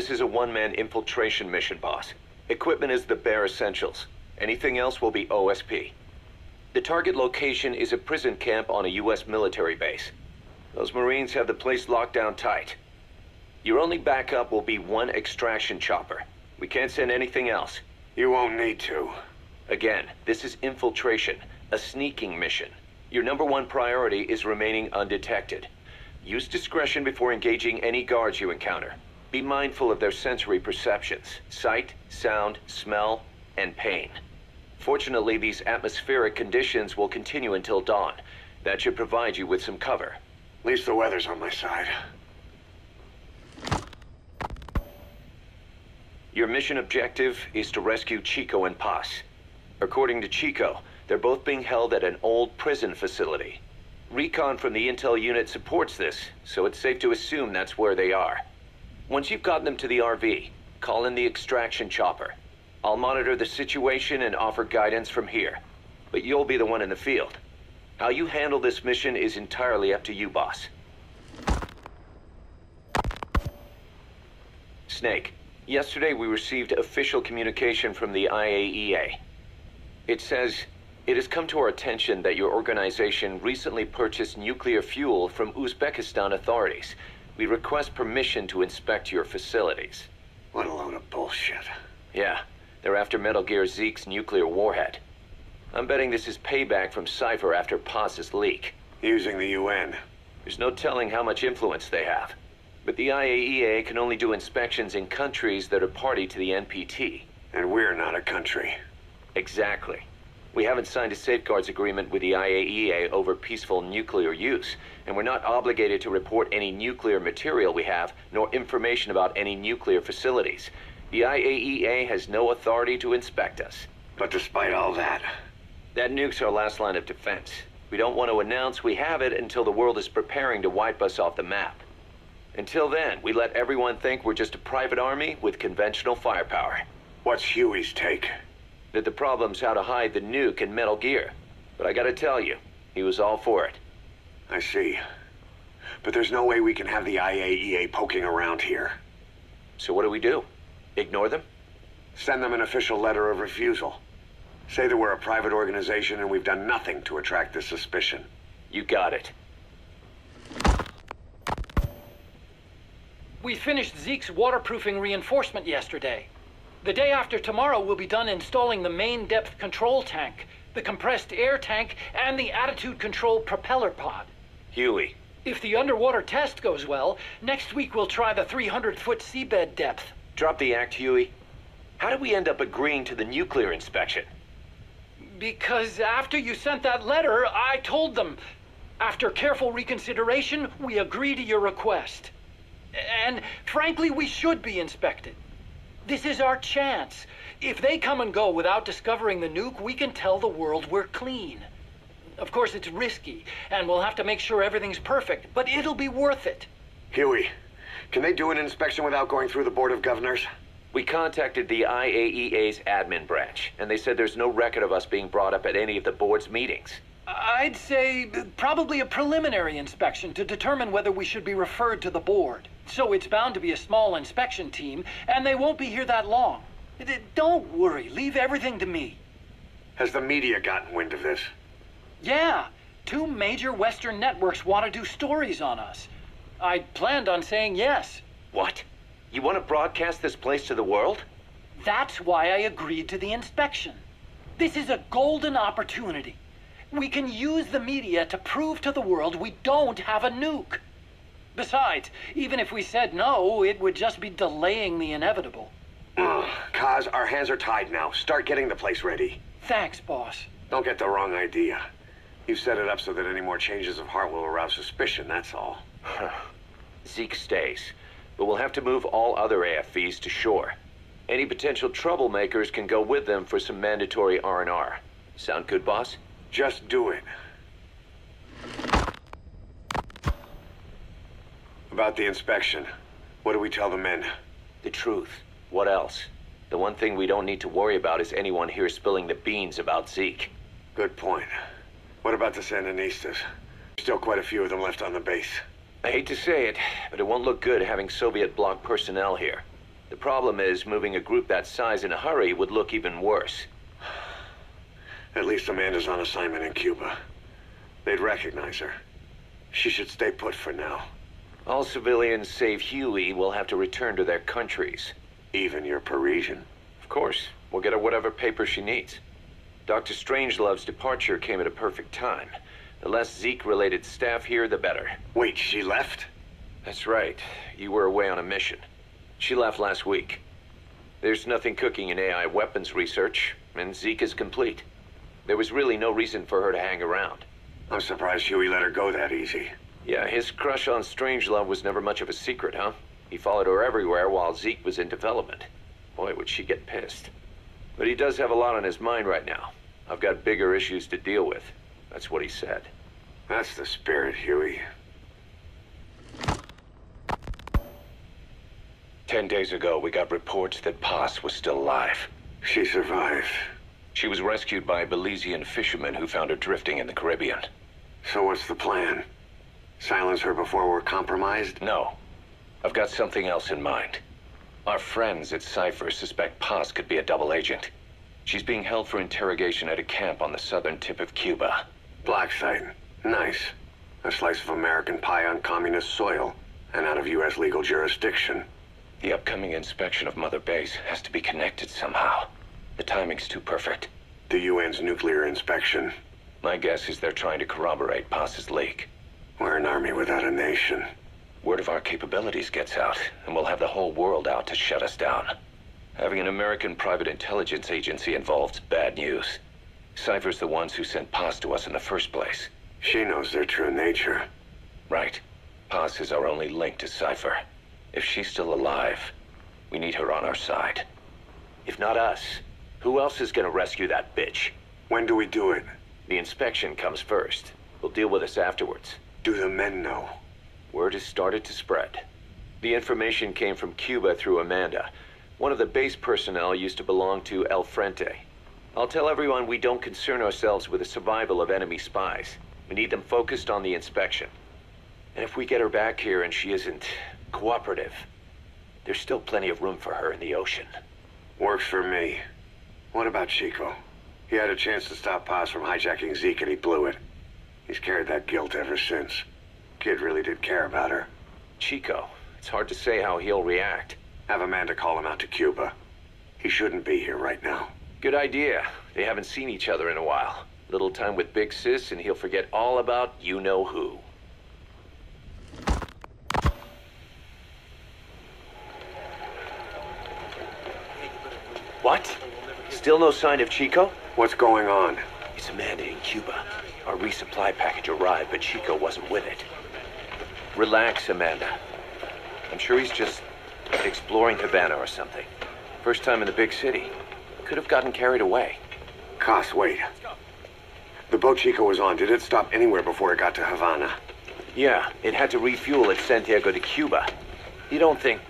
This is a one-man infiltration mission, boss. Equipment is the bare essentials. Anything else will be OSP. The target location is a prison camp on a U.S. military base. Those Marines have the place locked down tight. Your only backup will be one extraction chopper. We can't send anything else. You won't need to. Again, this is infiltration, a sneaking mission. Your #1 priority is remaining undetected. Use discretion before engaging any guards you encounter. Be mindful of their sensory perceptions: sight, sound, smell, and pain. Fortunately, these atmospheric conditions will continue until dawn. That should provide you with some cover. At least the weather's on my side. Your mission objective is to rescue Chico and Paz. According to Chico, they're both being held at an old prison facility. Recon from the intel unit supports this, so it's safe to assume that's where they are. Once you've gotten them to the RV, call in the extraction chopper. I'll monitor the situation and offer guidance from here, but you'll be the one in the field. How you handle this mission is entirely up to you, boss. Snake, yesterday we received official communication from the IAEA. It says, "It has come to our attention that your organization recently purchased nuclear fuel from Uzbekistan authorities. We request permission to inspect your facilities." What a load of bullshit. Yeah, they're after Metal Gear Zeke's nuclear warhead. I'm betting this is payback from Cypher after Paz's leak. Using the UN. There's no telling how much influence they have. But the IAEA can only do inspections in countries that are party to the NPT. And we're not a country. Exactly. We haven't signed a safeguards agreement with the IAEA over peaceful nuclear use, and we're not obligated to report any nuclear material we have, nor information about any nuclear facilities. The IAEA has no authority to inspect us. But despite all that... That nuke's our last line of defense. We don't want to announce we have it until the world is preparing to wipe us off the map. Until then, we let everyone think we're just a private army with conventional firepower. What's Huey's take? That the problem's how to hide the nuke in Metal Gear. But I gotta tell you, he was all for it. I see. But there's no way we can have the IAEA poking around here. So what do? Ignore them? Send them an official letter of refusal. Say that we're a private organization and we've done nothing to attract this suspicion. You got it. We finished Zeke's waterproofing reinforcement yesterday. The day after tomorrow, we'll be done installing the main depth control tank, the compressed air tank, and the attitude control propeller pod. Huey. If the underwater test goes well, next week we'll try the 300-foot seabed depth. Drop the act, Huey. How did we end up agreeing to the nuclear inspection? Because after you sent that letter, I told them. After careful reconsideration, we agree to your request. And frankly, we should be inspected. This is our chance. If they come and go without discovering the nuke, we can tell the world we're clean. Of course, it's risky, and we'll have to make sure everything's perfect, but it'll be worth it. Huey, can they do an inspection without going through the Board of Governors? We contacted the IAEA's admin branch, and they said there's no record of us being brought up at any of the board's meetings. I'd say probably a preliminary inspection to determine whether we should be referred to the board. So it's bound to be a small inspection team, and they won't be here that long. Don't worry, leave everything to me. Has the media gotten wind of this? Yeah, 2 major Western networks want to do stories on us. I planned on saying yes. What? You want to broadcast this place to the world? That's why I agreed to the inspection. This is a golden opportunity. We can use the media to prove to the world we don't have a nuke. Besides, even if we said no, it would just be delaying the inevitable. Kaz, our hands are tied now. Start getting the place ready. Thanks, boss. Don't get the wrong idea. You've set it up so that any more changes of heart will arouse suspicion, that's all. Zeke stays, but we'll have to move all other AFVs to shore. Any potential troublemakers can go with them for some mandatory R&R. Sound good, boss? Just do it. About the inspection, what do we tell the men? The truth. What else? The one thing we don't need to worry about is anyone here spilling the beans about Zeke. Good point. What about the Sandinistas? Still quite a few of them left on the base. I hate to say it, but it won't look good having Soviet bloc personnel here. The problem is, moving a group that size in a hurry would look even worse. At least Amanda's on assignment in Cuba. They'd recognize her. She should stay put for now. All civilians save Huey will have to return to their countries. Even your Parisian. Of course, we'll get her whatever paper she needs. Dr. Strangelove's departure came at a perfect time. The less Zeke-related staff here, the better. Wait, she left? That's right. You were away on a mission. She left last week. There's nothing cooking in AI weapons research, and Zeke is complete. There was really no reason for her to hang around. I'm surprised Huey let her go that easy. Yeah, his crush on Strangelove was never much of a secret, huh? He followed her everywhere while Zeke was in development. Boy, would she get pissed. But he does have a lot on his mind right now. I've got bigger issues to deal with. That's what he said. That's the spirit, Huey. 10 days ago, we got reports that Paz was still alive. She survived. She was rescued by Belizean fishermen who found her drifting in the Caribbean. So what's the plan? Silence her before we're compromised? No. I've got something else in mind. Our friends at Cypher suspect Paz could be a double agent. She's being held for interrogation at a camp on the southern tip of Cuba. Black site. Nice. A slice of American pie on communist soil, and out of U.S. legal jurisdiction. The upcoming inspection of Mother Base has to be connected somehow. The timing's too perfect. The UN's nuclear inspection. My guess is they're trying to corroborate Paz's leak. We're an army without a nation. Word of our capabilities gets out, and we'll have the whole world out to shut us down. Having an American private intelligence agency involved's bad news. Cypher's the ones who sent Paz to us in the first place. She knows their true nature. Right. Paz is our only link to Cypher. If she's still alive, we need her on our side. If not us, who else is gonna rescue that bitch? When do we do it? The inspection comes first. We'll deal with us afterwards. Do the men know? Word has started to spread. The information came from Cuba through Amanda. One of the base personnel used to belong to El Frente. I'll tell everyone we don't concern ourselves with the survival of enemy spies. We need them focused on the inspection. And if we get her back here and she isn't cooperative, there's still plenty of room for her in the ocean. Works for me. What about Chico? He had a chance to stop Paz from hijacking Zeke and he blew it. He's carried that guilt ever since. Kid really did care about her. Chico, it's hard to say how he'll react. Have Amanda call him out to Cuba. He shouldn't be here right now. Good idea. They haven't seen each other in a while. Little time with Big Sis and he'll forget all about you-know-who. What? Still no sign of Chico? What's going on? It's Amanda in Cuba. Our resupply package arrived, but Chico wasn't with it. Relax, Amanda. I'm sure he's just exploring Havana or something. First time in the big city. Could have gotten carried away. Cos, wait. The boat Chico was on, did it stop anywhere before it got to Havana? Yeah, it had to refuel at Santiago de Cuba. You don't think...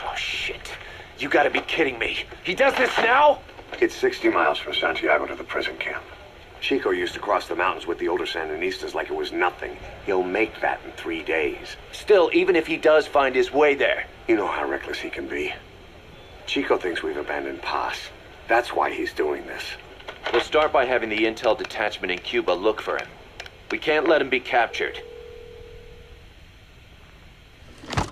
Oh, shit. You gotta be kidding me. He does this now? It's 60 miles from Santiago to the prison camp. Chico used to cross the mountains with the older Sandinistas like it was nothing. He'll make that in 3 days. Still, even if he does find his way there... You know how reckless he can be. Chico thinks we've abandoned Paz. That's why he's doing this. We'll start by having the intel detachment in Cuba look for him. We can't let him be captured. There's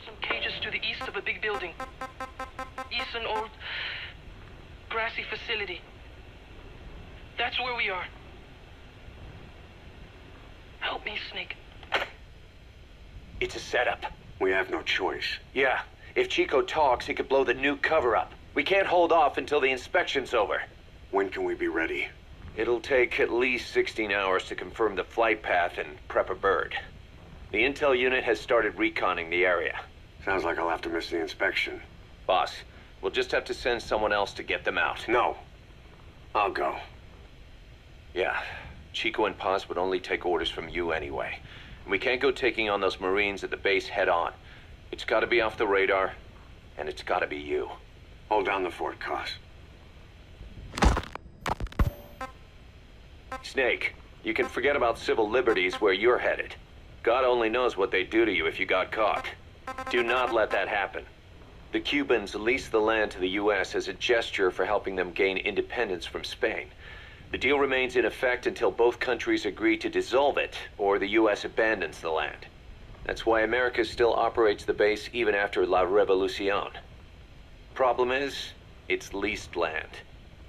some cages to the east of a big building. East an old grassy facility. That's where we are. Help me, Snake. It's a setup. We have no choice. Yeah, if Chico talks, he could blow the nuke cover up. We can't hold off until the inspection's over. When can we be ready? It'll take at least 16 hours to confirm the flight path and prep a bird. The intel unit has started reconning the area. Sounds like I'll have to miss the inspection. Boss, we'll just have to send someone else to get them out. No. I'll go. Yeah, Chico and Paz would only take orders from you anyway. And we can't go taking on those Marines at the base head on. It's gotta be off the radar, and it's gotta be you. Hold down the fort, Cos. Snake, you can forget about civil liberties where you're headed. God only knows what they'd do to you if you got caught. Do not let that happen. The Cubans leased the land to the U.S. as a gesture for helping them gain independence from Spain. The deal remains in effect until both countries agree to dissolve it, or the U.S. abandons the land. That's why America still operates the base even after La Revolucion. Problem is, it's leased land.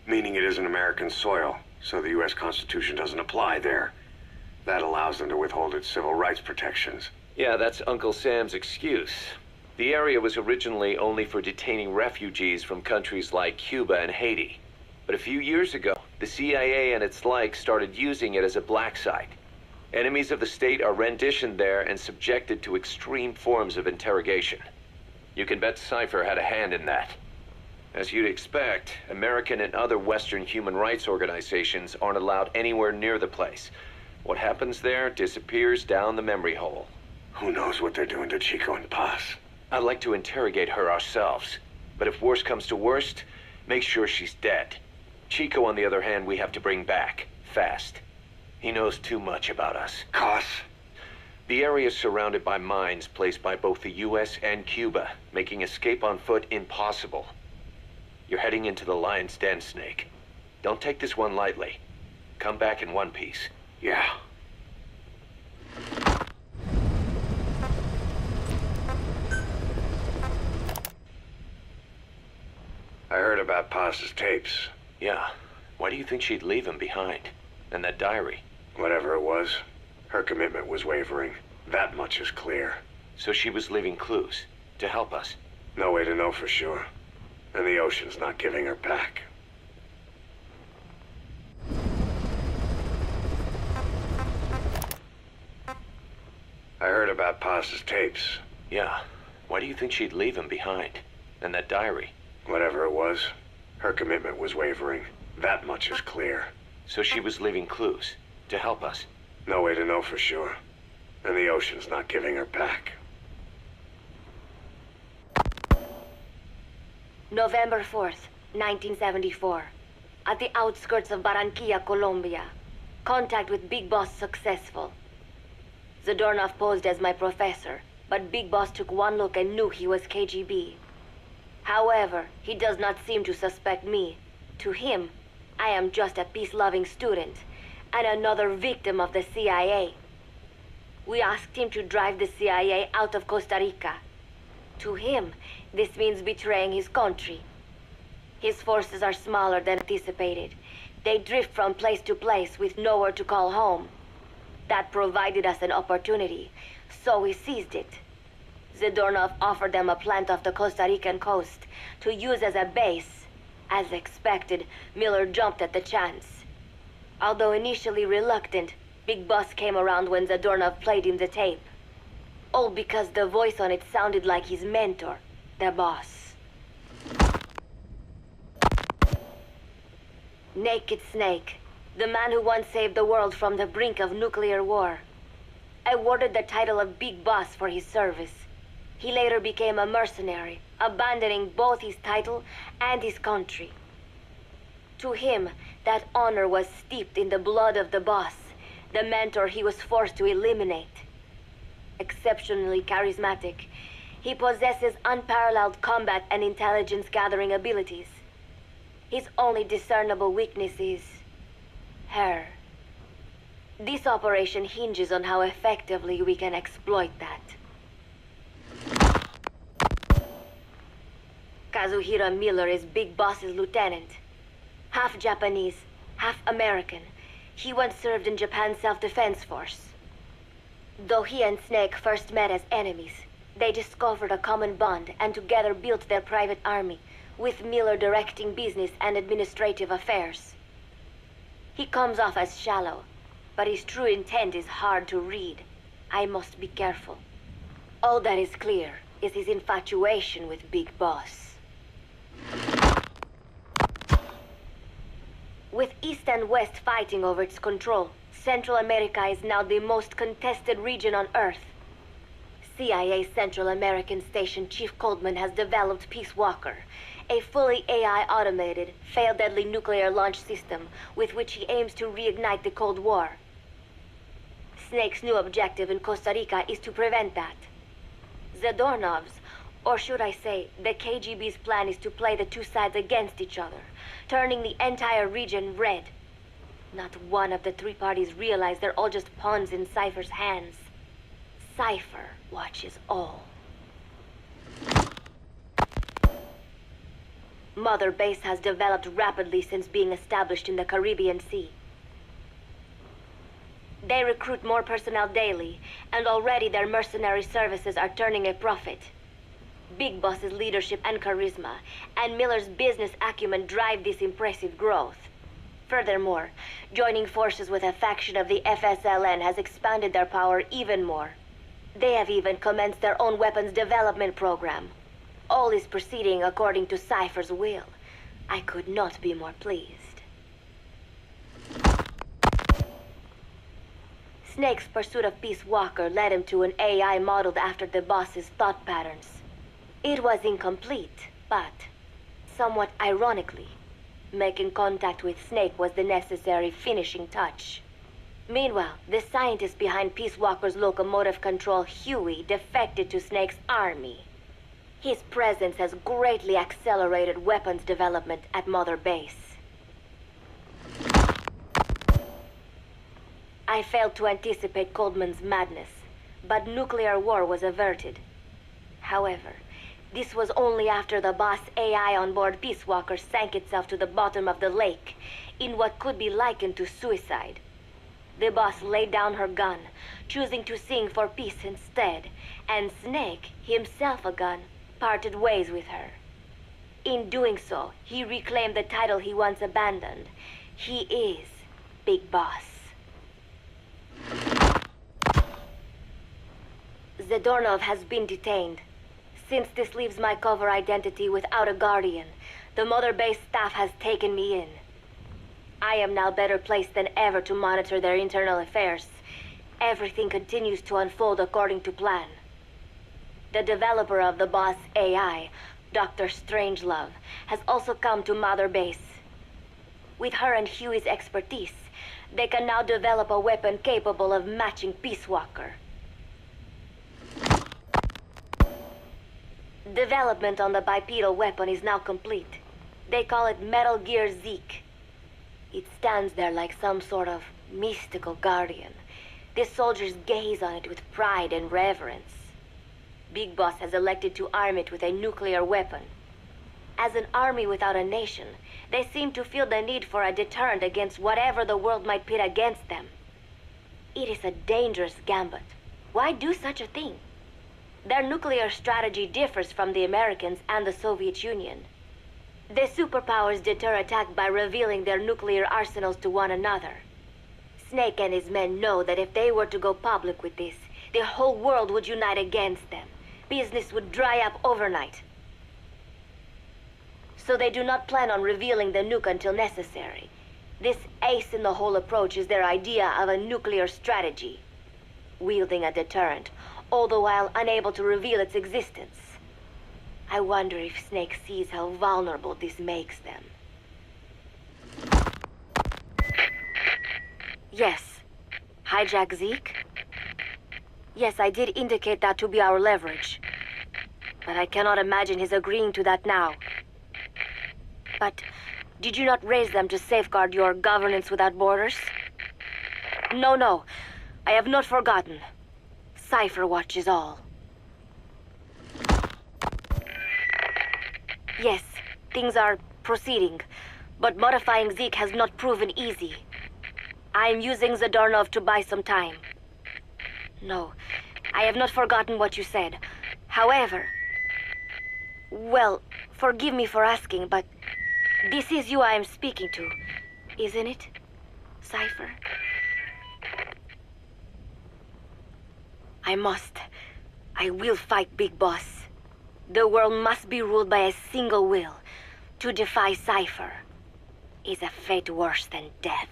Meaning it isn't American soil, so the U.S. Constitution doesn't apply there. That allows them to withhold its civil rights protections. Yeah, that's Uncle Sam's excuse. The area was originally only for detaining refugees from countries like Cuba and Haiti. But a few years ago, the CIA and its like started using it as a black site. Enemies of the state are renditioned there and subjected to extreme forms of interrogation. You can bet Cypher had a hand in that. As you'd expect, American and other Western human rights organizations aren't allowed anywhere near the place. What happens there disappears down the memory hole. Who knows what they're doing to Chico and Paz? I'd like to interrogate her ourselves. But if worst comes to worst, make sure she's dead. Chico, on the other hand, we have to bring back. Fast. He knows too much about us. Cos? The area is surrounded by mines placed by both the U.S. and Cuba, making escape on foot impossible. You're heading into the lion's den, Snake. Don't take this one lightly. Come back in one piece. Yeah. I heard about Paz's tapes. Yeah. Why do you think she'd leave him behind? And that diary? Whatever it was, her commitment was wavering. That much is clear. So she was leaving clues to help us. No way to know for sure. And the ocean's not giving her back. I heard about Paz's tapes. Yeah. Why do you think she'd leave him behind? And that diary? Whatever it was, her commitment was wavering. That much is clear. So she was leaving clues to help us. No way to know for sure. And the ocean's not giving her back. November 4th, 1974. At the outskirts of Barranquilla, Colombia. Contact with Big Boss successful. Zadornov posed as my professor, but Big Boss took one look and knew he was KGB. However, he does not seem to suspect me. To him, I am just a peace-loving student, and another victim of the CIA. We asked him to drive the CIA out of Costa Rica. To him, this means betraying his country. His forces are smaller than anticipated. They drift from place to place with nowhere to call home. That provided us an opportunity, so we seized it. Zadornov offered them a plant off the Costa Rican coast to use as a base. As expected, Miller jumped at the chance. Although initially reluctant, Big Boss came around when Zadornov played him the tape. All because the voice on it sounded like his mentor, the boss. Naked Snake, the man who once saved the world from the brink of nuclear war. Awarded the title of Big Boss for his service. He later became a mercenary, abandoning both his title and his country. To him, that honor was steeped in the blood of the boss, the mentor he was forced to eliminate. Exceptionally charismatic, he possesses unparalleled combat and intelligence-gathering abilities. His only discernible weakness is her. This operation hinges on how effectively we can exploit that. Kazuhira Miller is Big Boss's lieutenant. Half Japanese, half American. He once served in Japan's self-defense force. Though he and Snake first met as enemies, they discovered a common bond and together built their private army, with Miller directing business and administrative affairs. He comes off as shallow, but his true intent is hard to read. I must be careful. All that is clear is his infatuation with Big Boss. With East and West fighting over its control, Central America is now the most contested region on Earth. CIA Central American Station Chief Coldman has developed Peacewalker, a fully AI-automated, fail-deadly nuclear launch system with which he aims to reignite the Cold War. Snake's new objective in Costa Rica is to prevent that. Zadornov's, or should I say, the KGB's plan is to play the two sides against each other, turning the entire region red. Not one of the three parties realize they're all just pawns in Cypher's hands. Cypher watches all. Mother Base has developed rapidly since being established in the Caribbean Sea. They recruit more personnel daily, and already their mercenary services are turning a profit. Big Boss's leadership and charisma, and Miller's business acumen drive this impressive growth. Furthermore, joining forces with a faction of the FSLN has expanded their power even more. They have even commenced their own weapons development program. All is proceeding according to Cypher's will. I could not be more pleased. Snake's pursuit of Peacewalker led him to an AI modeled after the boss's thought patterns. It was incomplete, but, somewhat ironically, making contact with Snake was the necessary finishing touch. Meanwhile, the scientist behind Peacewalker's locomotive control, Huey, defected to Snake's army. His presence has greatly accelerated weapons development at Mother Base. I failed to anticipate Coldman's madness, but nuclear war was averted. However, this was only after the boss AI on board Peacewalker sank itself to the bottom of the lake, in what could be likened to suicide. The boss laid down her gun, choosing to sing for peace instead, and Snake, himself a gun, parted ways with her. In doing so, he reclaimed the title he once abandoned. He is Big Boss. Zadornov has been detained. Since this leaves my cover identity without a guardian, the Mother Base staff has taken me in. I am now better placed than ever to monitor their internal affairs. Everything continues to unfold according to plan. The developer of the boss AI, Dr. Strangelove, has also come to Mother Base. With her and Huey's expertise, they can now develop a weapon capable of matching Peacewalker. Development on the bipedal weapon is now complete. They call it Metal Gear Zeke. It stands there like some sort of mystical guardian. The soldiers gaze on it with pride and reverence. Big Boss has elected to arm it with a nuclear weapon. As an army without a nation, they seem to feel the need for a deterrent against whatever the world might pit against them. It is a dangerous gambit. Why do such a thing? Their nuclear strategy differs from the Americans and the Soviet Union. The superpowers deter attack by revealing their nuclear arsenals to one another. Snake and his men know that if they were to go public with this, the whole world would unite against them. Business would dry up overnight. So they do not plan on revealing the nuke until necessary. This ace-in-the-hole approach is their idea of a nuclear strategy. Wielding a deterrent, all the while unable to reveal its existence. I wonder if Snake sees how vulnerable this makes them. Yes. Hijack Zeke? Yes, I did indicate that to be our leverage. But I cannot imagine his agreeing to that now. But did you not raise them to safeguard your governance without borders? No. I have not forgotten. Cypher watches all. Yes, things are proceeding, but modifying Zeke has not proven easy. I am using Zadornov to buy some time. No, I have not forgotten what you said. However... Well, forgive me for asking, but this is you I am speaking to, isn't it, Cypher? I will fight Big Boss. The world must be ruled by a single will. To defy Cypher is a fate worse than death.